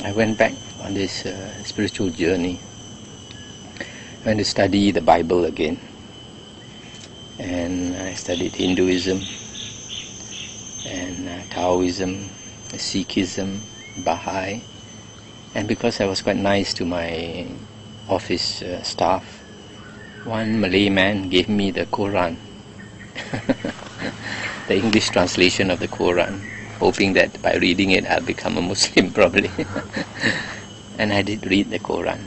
I went back on this spiritual journey. I went to study the Bible again, and I studied Hinduism and Taoism, Sikhism, Baha'i, and because I was quite nice to my office staff, one Malay man gave me the Quran, the English translation of the Quran, hoping that by reading it I'll become a Muslim probably. And I did read the Quran.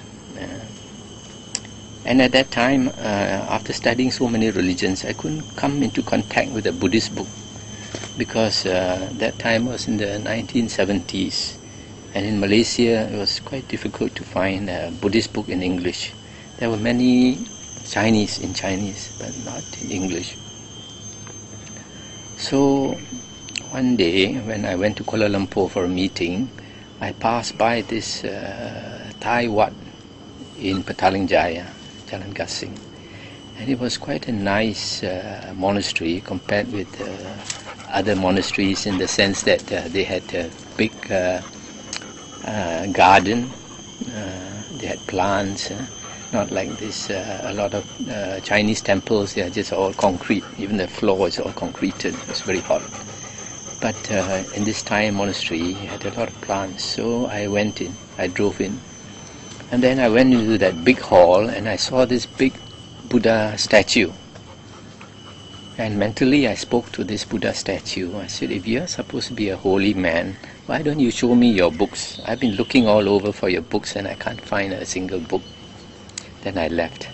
And at that time, after studying so many religions, I couldn't come into contact with a Buddhist book, because that time was in the 1970s, and in Malaysia it was quite difficult to find a Buddhist book in English. There were many Chinese in Chinese, but not in English. So one day when I went to Kuala Lumpur for a meeting, I passed by this Thai Wat in Petaling Jaya, Jalan Gasing, and it was quite a nice monastery compared with other monasteries, in the sense that they had a big garden, they had plants, not like this, a lot of Chinese temples, they are just all concrete, even the floor is all concreted, it was very hot. But in this Thai monastery, it had a lot of plants, so I went in, I drove in, and then I went into that big hall and I saw this big Buddha statue. And mentally I spoke to this Buddha statue. I said, if you're supposed to be a holy man, why don't you show me your books? I've been looking all over for your books and I can't find a single book. Then I left.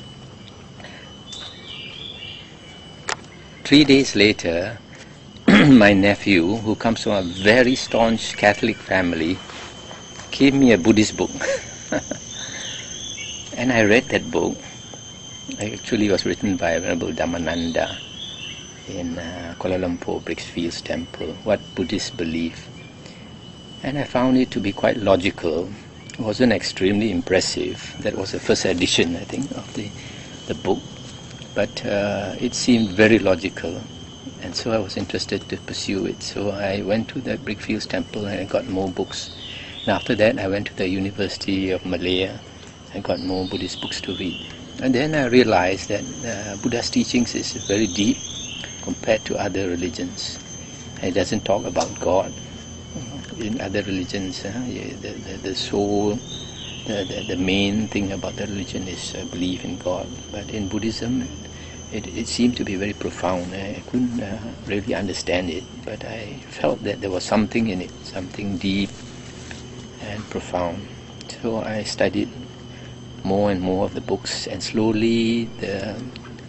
3 days later, my nephew, who comes from a very staunch Catholic family, gave me a Buddhist book. And I read that book. Actually, it was written by Venerable Dhammananda in Kuala Lumpur, Bricksfields Temple, What Buddhists Believe. And I found it to be quite logical. It wasn't extremely impressive. That was the first edition, I think, of the book. But it seemed very logical. And so I was interested to pursue it. So I went to the Brickfields Temple and I got more books. And after that I went to the University of Malaya and got more Buddhist books to read. And then I realized that Buddha's teachings is very deep compared to other religions. It doesn't talk about God. In other religions, the soul, the main thing about the religion is belief in God. But in Buddhism, it seemed to be very profound. I couldn't really understand it, but I felt that there was something in it, something deep and profound. So I studied more and more of the books, and slowly the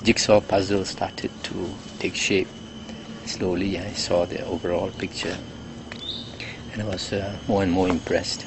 jigsaw puzzle started to take shape. Slowly I saw the overall picture, and I was more and more impressed.